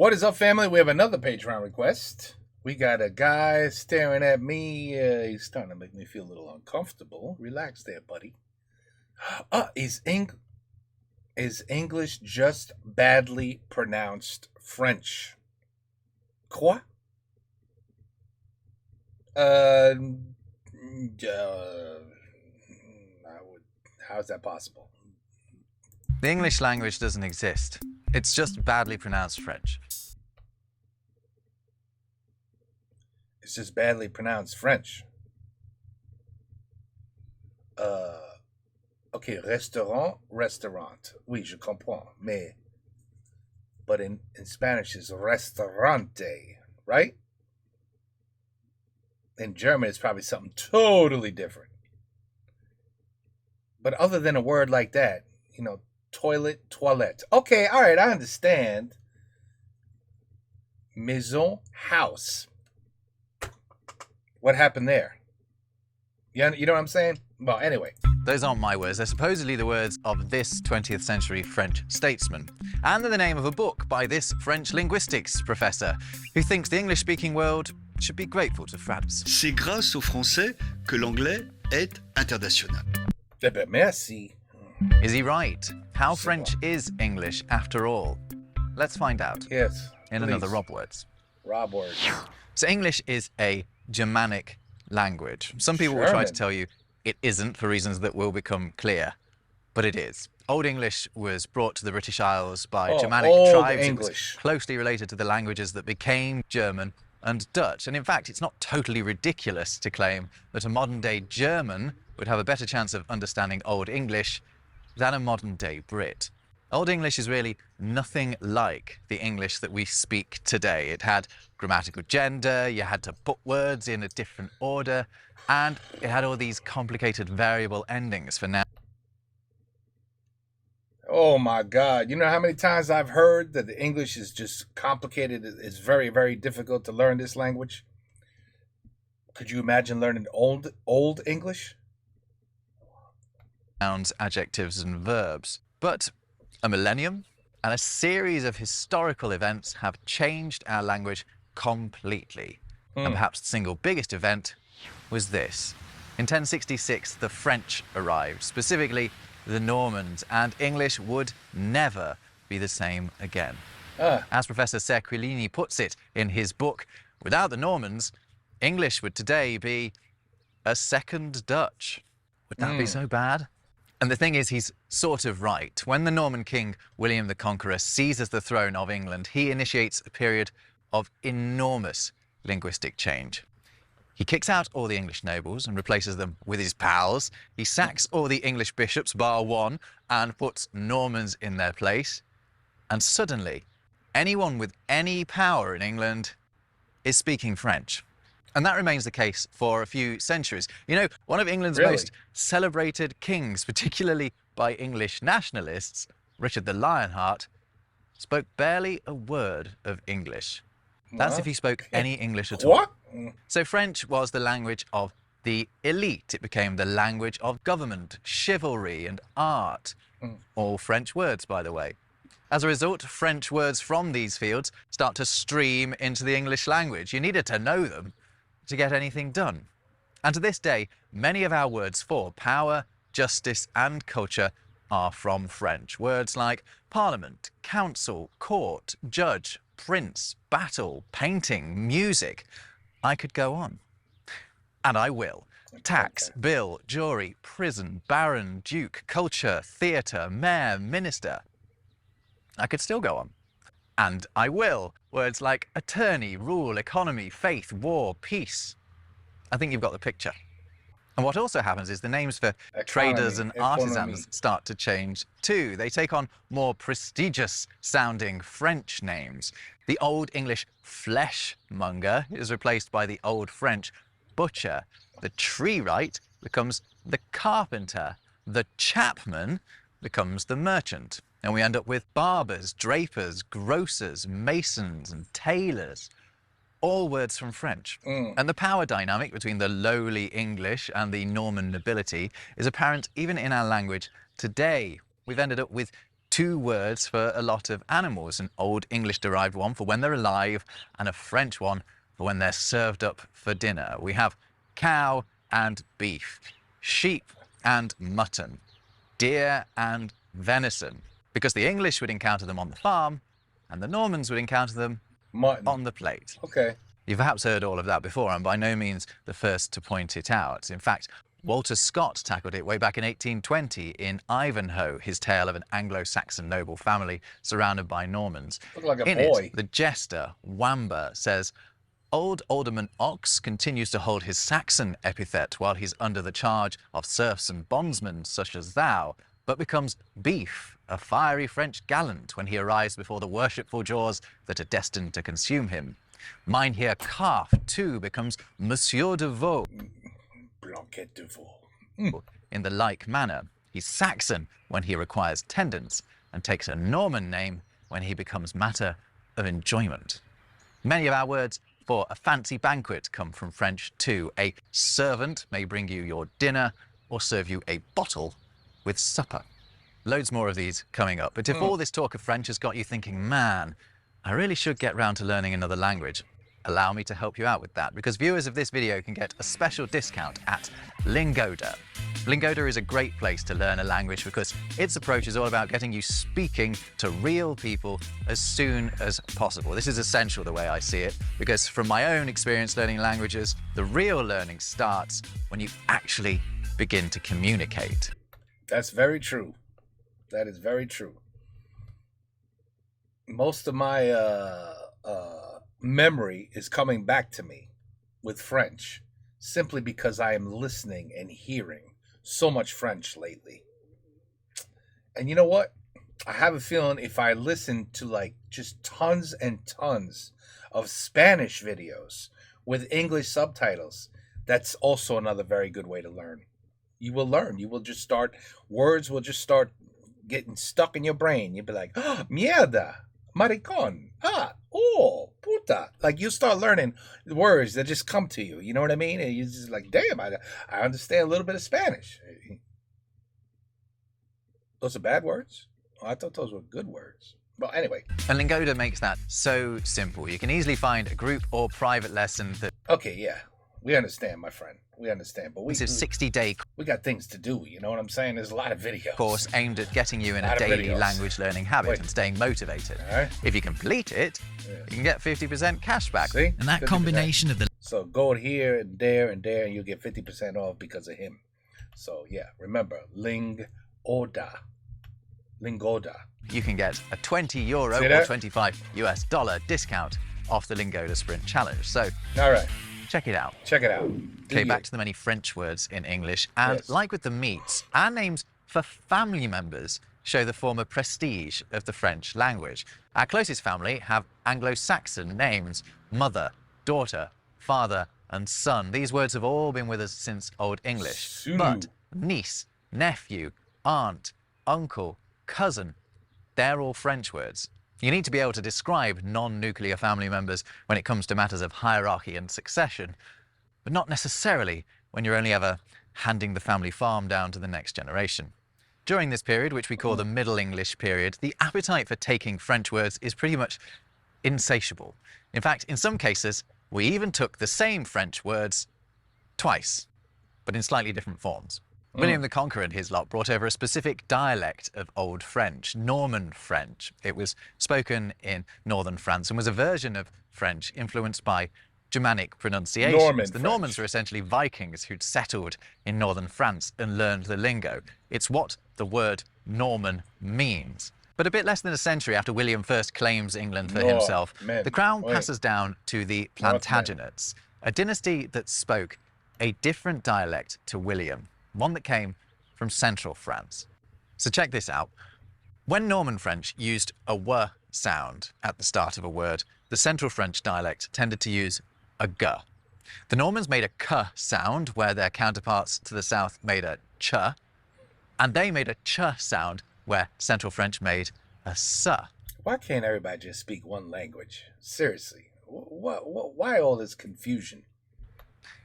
What is up, family? We have another Patreon request. We got a guy staring at me. He's starting to make me feel a little uncomfortable. Relax there, buddy. Is English just badly pronounced French? Quoi? How's that possible? The English language doesn't exist. It's just badly pronounced French. It's just badly pronounced French. Okay, restaurant. Oui, je comprends. But in Spanish it's restaurante, right? In German it's probably something totally different. But other than a word like that, toilet, toilette. Okay, all right, I understand. Maison, house. What happened there? You know what I'm saying? Well, anyway. Those aren't my words. They're supposedly the words of this 20th century French statesman. And they're the name of a book by this French linguistics professor who thinks the English-speaking world should be grateful to France. C'est grâce au français que l'anglais est international. Merci. Is he right? How French is English after all? Let's find out. Yes. In another Rob Words. Rob Words. So English is a Germanic language. Some people will try to tell you it isn't for reasons that will become clear, but it is. Old English was brought to the British Isles by Germanic tribes. It was closely related to the languages that became German and Dutch. And in fact, it's not totally ridiculous to claim that a modern-day German would have a better chance of understanding Old English than a modern-day Brit. Old English is really nothing like the English that we speak today. It had grammatical gender, you had to put words in a different order, and it had all these complicated variable endings for now. Oh my God. You know how many times I've heard that the English is just complicated? It's very, very difficult to learn this language. Could you imagine learning old English? Nouns, adjectives, and verbs. But a millennium and a series of historical events have changed our language completely. And perhaps the single biggest event was this. In 1066, the French arrived, specifically the Normans, and English would never be the same again. As Professor Cerquilini puts it in his book, without the Normans, English would today be a second Dutch. Would that be so bad? And the thing is, he's sort of right. When the Norman king, William the Conqueror, seizes the throne of England, he initiates a period of enormous linguistic change. He kicks out all the English nobles and replaces them with his pals. He sacks all the English bishops, bar one, and puts Normans in their place. And suddenly, anyone with any power in England is speaking French. And that remains the case for a few centuries. You know, one of England's most celebrated kings, particularly by English nationalists, Richard the Lionheart, spoke barely a word of English. That's if he spoke any English at all. What? So French was the language of the elite. It became the language of government, chivalry, and art. All French words, by the way. As a result, French words from these fields start to stream into the English language. You needed to know them to get anything done. And to this day, many of our words for power, justice, and culture are from French. Words like parliament, council, court, judge, prince, battle, painting, music. I could go on. And I will. Tax, bill, jury, prison, baron, duke, culture, theatre, mayor, minister. I could still go on. And I will. Words like attorney, rule, economy, faith, war, peace. I think you've got the picture. And what also happens is the names for traders and artisans start to change too. They take on more prestigious sounding French names. The Old English fleshmonger is replaced by the Old French butcher. The tree wright becomes the carpenter. The chapman becomes the merchant. And we end up with barbers, drapers, grocers, masons, and tailors. All words from French. And the power dynamic between the lowly English and the Norman nobility is apparent even in our language today. We've ended up with two words for a lot of animals, an Old English derived one for when they're alive and a French one for when they're served up for dinner. We have cow and beef, sheep and mutton, deer and venison, because the English would encounter them on the farm and the Normans would encounter them Mutton. on the plate. Okay. You've perhaps heard all of that before. I'm by no means the first to point it out. In fact, Walter Scott tackled it way back in 1820 in Ivanhoe, his tale of an Anglo-Saxon noble family surrounded by Normans. Look like a in boy. it, the jester, Wamba, says, "Old Alderman Ox continues to hold his Saxon epithet while he's under the charge of serfs and bondsmen such as thou, but becomes beef, a fiery French gallant, when he arrives before the worshipful jaws that are destined to consume him. Mynheer Calf, too, becomes Monsieur de Veau Blanquette de veau. in the like manner. He's Saxon when he requires tendance and takes a Norman name when he becomes matter of enjoyment." Many of our words for a fancy banquet come from French too. A servant may bring you your dinner or serve you a bottle with supper. Loads more of these coming up. But if all this talk of French has got you thinking, man, I really should get round to learning another language, allow me to help you out with that, because viewers of this video can get a special discount at Lingoda. Lingoda is a great place to learn a language because its approach is all about getting you speaking to real people as soon as possible. This is essential the way I see it, because from my own experience learning languages, the real learning starts when you actually begin to communicate. That's very true. That is very true. Most of my memory is coming back to me with French simply because I am listening and hearing so much French lately. And you know what? I have a feeling if I listen to like just tons and tons of Spanish videos with English subtitles, that's also another very good way to learn. You will learn. You will just start, words will just start getting stuck in your brain. You'll be like, oh, mierda, maricón, oh, puta. Like you start learning words that just come to you. You know what I mean? And you're just like, damn, I understand a little bit of Spanish. Those are bad words? Oh, I thought those were good words. Well, anyway. And Lingoda makes that so simple. You can easily find a group or private lesson that... Okay, yeah. We understand, my friend. We understand. But This is 60-day we got things to do. You know what I'm saying? There's a lot of videos. course aimed at getting you in a daily language learning habit and staying motivated. All right. If you complete it, you can get 50% cash back. See? And that 50%. combination of the So go here and there, and you'll get 50% off because of him. So yeah, remember, Lingoda. You can get a €20 or $25 discount off the Lingoda Sprint Challenge. So All right, check it out. check it out. Okay, back to the many French words in English. And Yes. like with the meats, our names for family members show the former prestige of the French language. Our closest family have Anglo-Saxon names: mother, daughter, father, and son. These words have all been with us since Old English. Sue. But niece, nephew, aunt, uncle, cousin, they're all French words. You need to be able to describe non-nuclear family members when it comes to matters of hierarchy and succession, but not necessarily when you're only ever handing the family farm down to the next generation. During this period, which we call the Middle English period, the appetite for taking French words is pretty much insatiable. In fact, in some cases, we even took the same French words twice, but in slightly different forms. William the Conqueror and his lot brought over a specific dialect of Old French, Norman French. It was spoken in northern France and was a version of French influenced by Germanic pronunciations. The Normans were essentially Vikings who'd settled in northern France and learned the lingo. It's what the word Norman means. But a bit less than a century after William first claims England for himself, the crown passes down to the Plantagenets, a dynasty that spoke a different dialect to William, one that came from central France. So check this out. When Norman French used a w sound at the start of a word, the central French dialect tended to use a g. The Normans made a k sound, where their counterparts to the south made a ch, and they made a ch sound, where central French made a s. Why can't everybody just speak one language? Seriously, why all this confusion?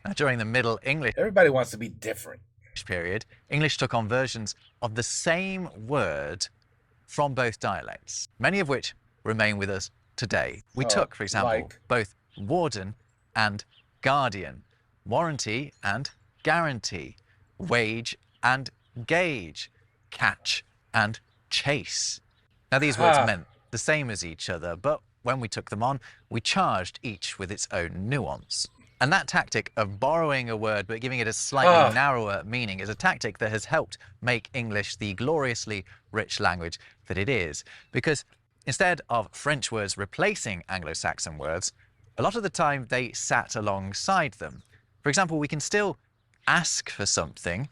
Now, during the Middle English Everybody wants to be different. period, English took on versions of the same word from both dialects, many of which remain with us today. We Oh, took, for example, like? both warden and guardian, warranty and guarantee, wage and gauge, catch and chase. Now, these words Ah. meant the same as each other, but when we took them on, we charged each with its own nuance. And that tactic of borrowing a word but giving it a slightly narrower meaning is a tactic that has helped make English the gloriously rich language that it is. Because instead of French words replacing Anglo-Saxon words, a lot of the time they sat alongside them. For example, we can still ask for something,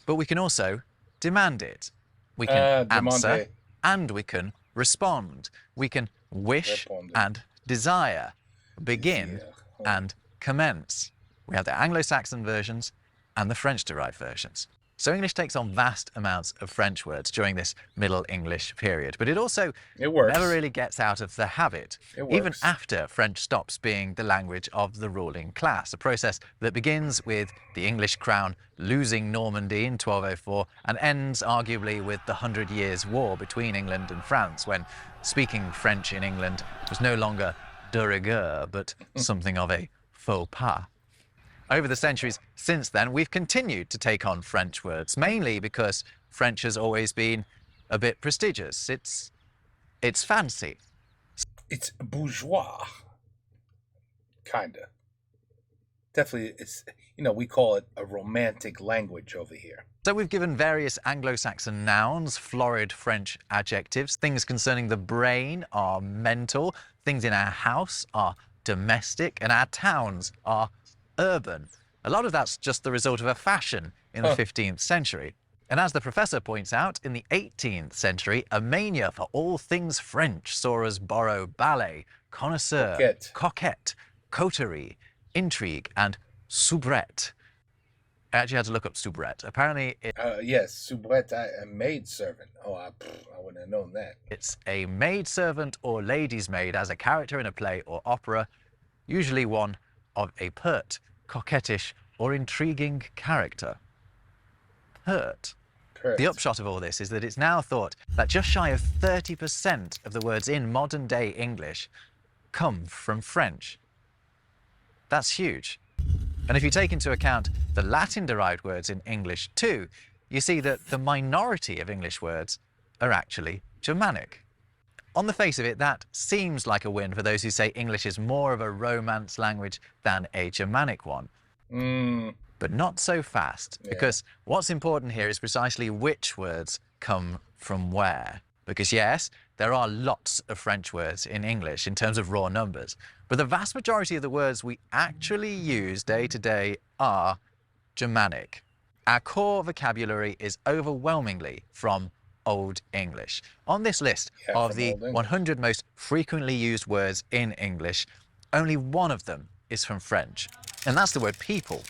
but we can also demand it. We can answer demander. and we can respond. We can wish and desire, begin and commence. We have the Anglo-Saxon versions and the French-derived versions. So English takes on vast amounts of French words during this Middle English period, but it also never really gets out of the habit, even after French stops being the language of the ruling class, a process that begins with the English crown losing Normandy in 1204 and ends arguably with the 100 Years' War between England and France, when speaking French in England was no longer de rigueur, but something of a faux pas. Over the centuries since then, we've continued to take on French words, mainly because French has always been a bit prestigious. It's fancy. It's bourgeois. Kinda. Definitely, it's, we call it a romantic language over here. So we've given various Anglo-Saxon nouns florid French adjectives. Things concerning the brain are mental. Things in our house are domestic. And our towns are urban. A lot of that's just the result of a fashion in the 15th century. And as the professor points out, in the 18th century, a mania for all things French saw us borrow ballet, connoisseur, coquette, coterie, intrigue, and soubrette. I actually had to look up soubrette. Apparently, yes, soubrette, a maidservant. Oh, I wouldn't have known that. It's a maidservant or lady's maid as a character in a play or opera, usually one of a pert, coquettish, or intriguing character. Pert. The upshot of all this is that it's now thought that just shy of 30% of the words in modern-day English come from French. That's huge. And if you take into account the Latin-derived words in English too, you see that the minority of English words are actually Germanic. On the face of it, that seems like a win for those who say English is more of a Romance language than a Germanic one. But not so fast, because what's important here is precisely which words come from where. Because yes, there are lots of French words in English in terms of raw numbers, but the vast majority of the words we actually use day to day are Germanic. Our core vocabulary is overwhelmingly from Old English. On this list of the 100 most frequently used words in English, only one of them is from French, and that's the word people.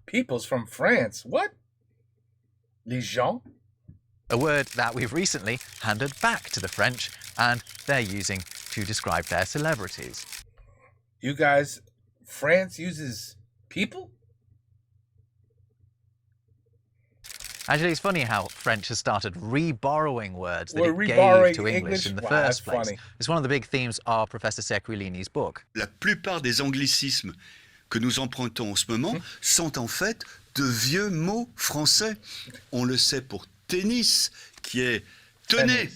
People's from France? What? Les gens? A word that we've recently handed back to the French, and they're using to describe their celebrities. You guys, France uses people? Actually, it's funny how French has started re-borrowing words that it gave to English in the first place. It's one of the big themes of Professor Sequilini's book. La plupart des anglicismes que nous empruntons en ce moment sont en fait de vieux mots français. On le sait pour tennis, qui est tenez,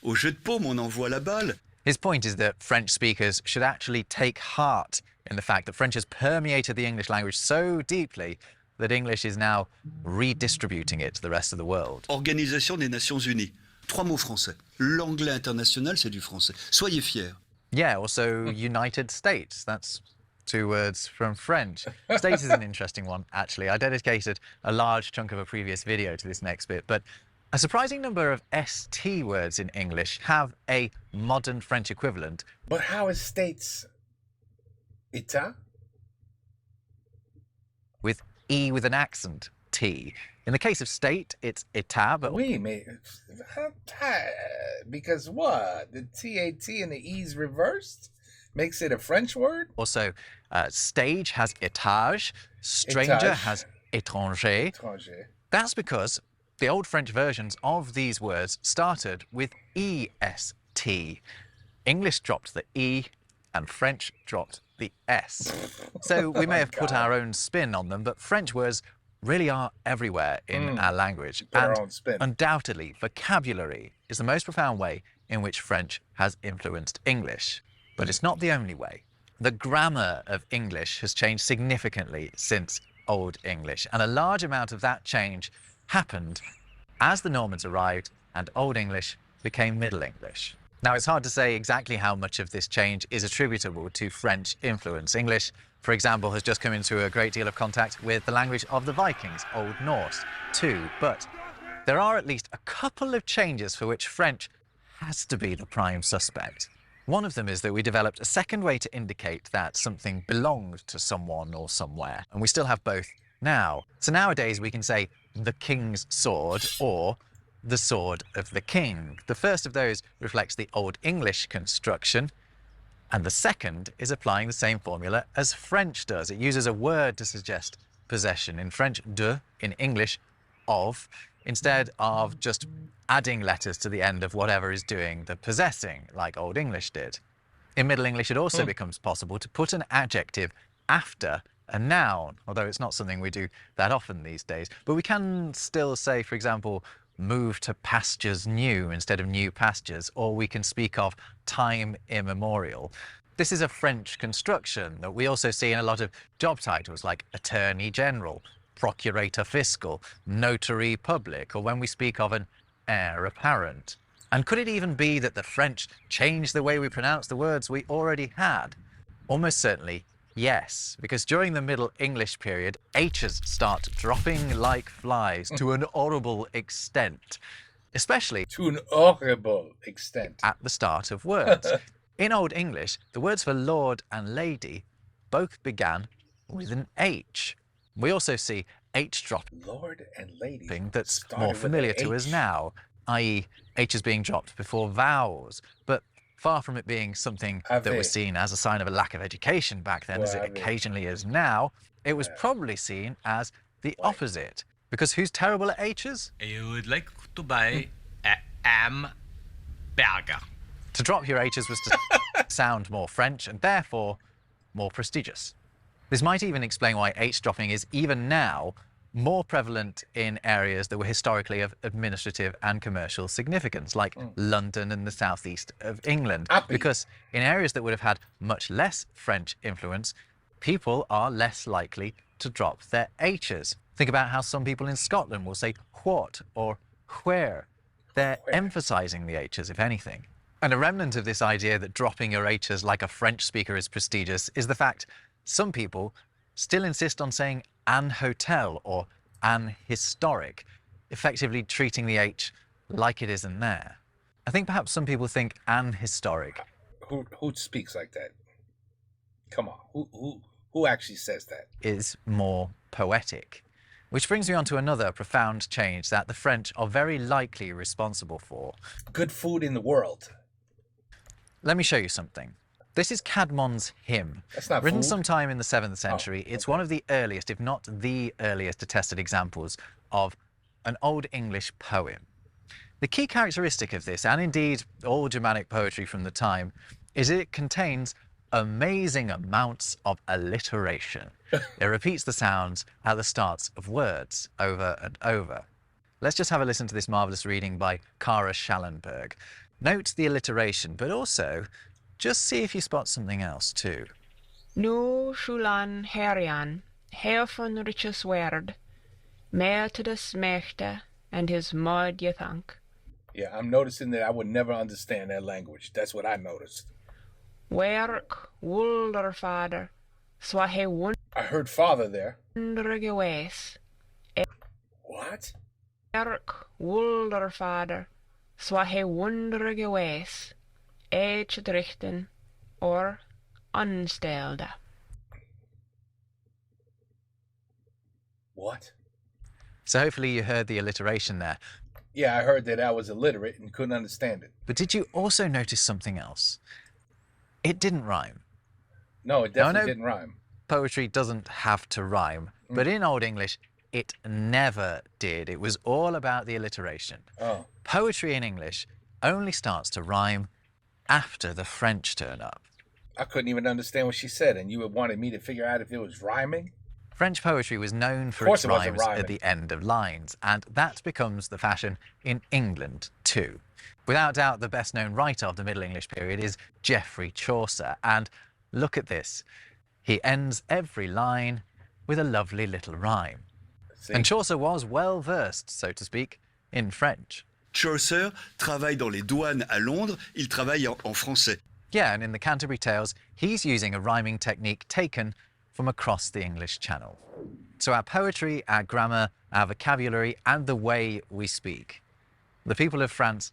au jeu de paume on envoie la balle. His point is that French speakers should actually take heart in the fact that French has permeated the English language so deeply that English is now redistributing it to the rest of the world. Organisation des Nations Unies. 3 mots français. L'anglais international, c'est du français. Soyez fiers. Yeah, also United States. That's 2 words from French. States is an interesting one, actually. I dedicated a large chunk of a previous video to this next bit, but a surprising number of ST words in English have a modern French equivalent. But how is states? État? With E with an accent, T. In the case of state, it's état, but... Oui, mais... Because what? The TAT and the E's reversed? Makes it a French word? Also, stage has étage, stranger has étranger. That's because The Old French versions of these words started with est. English dropped the E and French dropped the S. So we may have put our own spin on them, but French words really are everywhere in our language. Put our And own spin. undoubtedly, vocabulary is the most profound way in which French has influenced English. But it's not the only way. The grammar of English has changed significantly since Old English, and a large amount of that change happened as the Normans arrived and Old English became Middle English. Now, it's hard to say exactly how much of this change is attributable to French influence. English, for example, has just come into a great deal of contact with the language of the Vikings, Old Norse, too. But there are at least a couple of changes for which French has to be the prime suspect. One of them is that we developed a second way to indicate that something belonged to someone or somewhere, and we still have both now. So nowadays we can say the king's sword or the sword of the king. The first of those reflects the Old English construction, and the second is applying the same formula as French does. It uses a word to suggest possession. In French, de, in English, of, instead of just adding letters to the end of whatever is doing the possessing, like Old English did. In Middle English, it also becomes possible to put an adjective after a noun, although it's not something we do that often these days. But we can still say, for example, move to pastures new instead of new pastures, or we can speak of time immemorial. This is a French construction that we also see in a lot of job titles like Attorney General, Procurator Fiscal, Notary Public, or when we speak of an heir apparent. And could it even be that the French changed the way we pronounce the words we already had? Almost certainly, yes, because during the Middle English period, H's start dropping like flies to an horrible extent, especially To an horrible extent. at the start of words. In Old English, the words for lord and lady both began with an H. We also see H dropping Lord and lady. that's started more with an familiar to us H. now, i.e. H is being dropped before vowels. But far from it being something that was seen as a sign of a lack of education back then, as it occasionally is now, it was probably seen as the opposite. Because who's terrible at H's? I would like to buy a hamburger. To drop your H's was to sound more French and therefore more prestigious. This might even explain why H dropping is even now more prevalent in areas that were historically of administrative and commercial significance, like London and the southeast of England. Because in areas that would have had much less French influence, people are less likely to drop their H's. Think about how some people in Scotland will say what or where. They're emphasizing the H's, if anything. And a remnant of this idea that dropping your H's like a French speaker is prestigious is the fact some people still insist on saying an hotel or an historic, effectively treating the H like it isn't there. I think perhaps some people think an historic. Who speaks like that? Come on, who actually says that? Is more poetic. Which brings me on to another profound change that the French are very likely responsible for. Good food in the world. Let me show you something. This is Caedmon's hymn. That's not written food. sometime in the 7th century. Oh, It's one of the earliest, if not the earliest, attested examples of an Old English poem. The key characteristic of this, and indeed all Germanic poetry from the time, is it contains amazing amounts of alliteration. It repeats the sounds at the starts of words over and over. Let's just have a listen to this marvellous reading by Kara Schallenberg. Note the alliteration, but also just see if you spot something else too. Nu Schulan Herian, hair von riches word, mehr to the smechte and his mud ye thank. Yeah, I'm noticing that I would never understand that language. That's what I noticed. Werk wulder vader, swa he I heard father there. wundere gewees. What? Werk wulder vader, swa he wundere gewees. Age richten or unstelde. What? So hopefully you heard the alliteration there. Yeah, I heard that I was illiterate and couldn't understand it. But did you also notice something else? It didn't rhyme. No, it definitely No. didn't rhyme. Poetry doesn't have to rhyme, but in Old English, it never did. It was all about the alliteration. Oh. Poetry in English only starts to rhyme after the French turn up. I couldn't even understand what she said, and you wanted me to figure out if it was rhyming? French poetry was known for course its it wasn't rhymes rhyming. at the end of lines, and that becomes the fashion in England too. Without doubt, the best-known writer of the Middle English period is Geoffrey Chaucer, and look at this. He ends every line with a lovely little rhyme. See? And Chaucer was well-versed, so to speak, in French. Chaucer travaille dans les douanes à Londres, il travaille en français. Yeah, and in the Canterbury Tales, he's using a rhyming technique taken from across the English Channel. So our poetry, our grammar, our vocabulary, and the way we speak. The people of France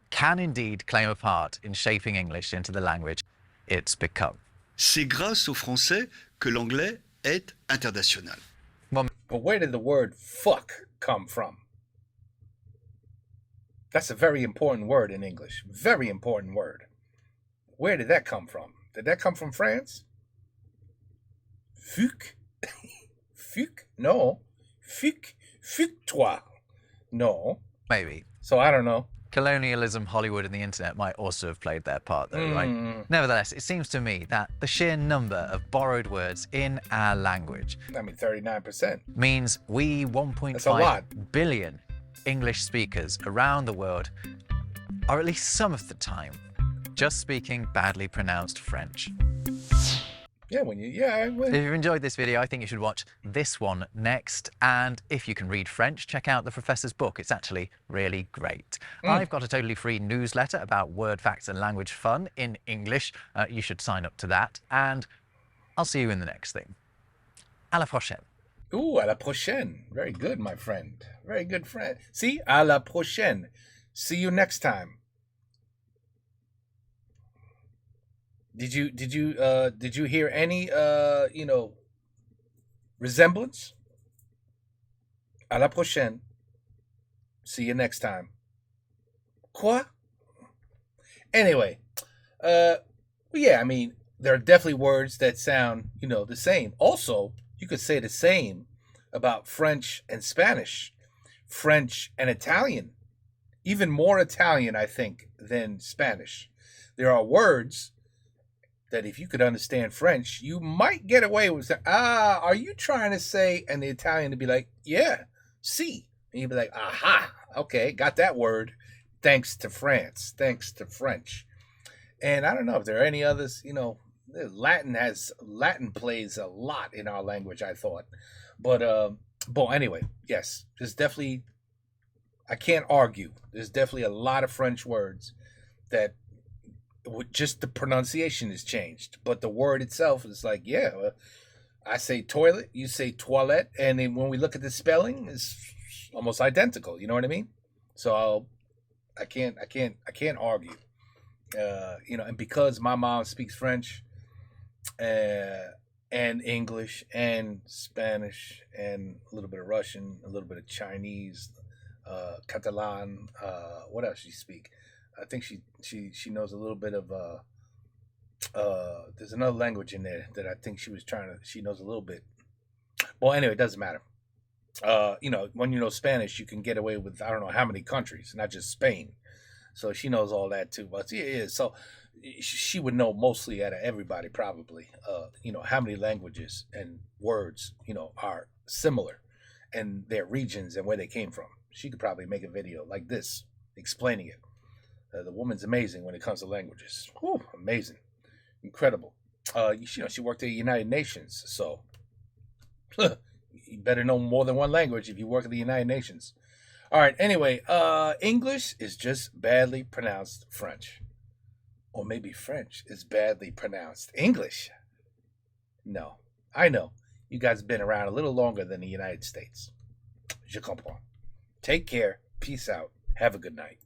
can indeed claim a part in shaping English into the language it's become. C'est grâce au français que l'anglais est international. Well, But where did the word fuck come from? That's a very important word in English. Very important word. Where did that come from? Did that come from France? Fuck? Fuck? No. Fuck? Fuck toi? No. maybe. So I don't know. Colonialism, Hollywood, and the internet might also have played their part, though, right? Nevertheless, it seems to me that the sheer number of borrowed words in our language 39%. means we That's a lot. 1.5 billion English speakers around the world are at least some of the time just speaking badly pronounced French. Yeah, If you've enjoyed this video, I think you should watch this one next. And if you can read French, check out the professor's book. It's actually really great. I've got a totally free newsletter about word facts and language fun in English. You should sign up to that. And I'll see you in the next thing. À la prochaine. Ooh, à la prochaine. Very good, my friend. Very good friend. See, à la prochaine. See you next time. Did you hear any resemblance? À la prochaine. See you next time. Quoi? Anyway, yeah, I mean, there are definitely words that sound, the same. Also, you could say the same about French and Spanish, French and Italian, even more Italian, I think, than Spanish. There are words that if you could understand French, you might get away with saying, are you trying to say, and the Italian to be like, yeah, si. And you'd be like, aha, okay, got that word. Thanks to France, thanks to French. And I don't know if there are any others, Latin plays a lot in our language, I thought. But anyway, yes, there's definitely, I can't argue. There's definitely a lot of French words that just the pronunciation is changed, but the word itself is like, yeah, I say toilet, you say toilette, and then when we look at the spelling, it's almost identical. You know what I mean? So I can't argue. And because my mom speaks French, and English and Spanish and a little bit of Russian, a little bit of Chinese, Catalan, what else she speak? I think she knows a little bit of there's another language in there that I think she knows a little bit. Well, anyway, it doesn't matter. When you know Spanish, you can get away with I don't know how many countries, not just Spain. So she knows all that too. But yeah, so she would know mostly out of everybody probably. How many languages and words are similar, and their regions and where they came from. She could probably make a video like this explaining it. The woman's amazing when it comes to languages. Whew, amazing, incredible. She worked at the United Nations, so you better know more than one language if you work at the United Nations. All right. Anyway, English is just badly pronounced French, or maybe French is badly pronounced English. No, I know you guys have been around a little longer than the United States. Je comprends. Take care. Peace out. Have a good night.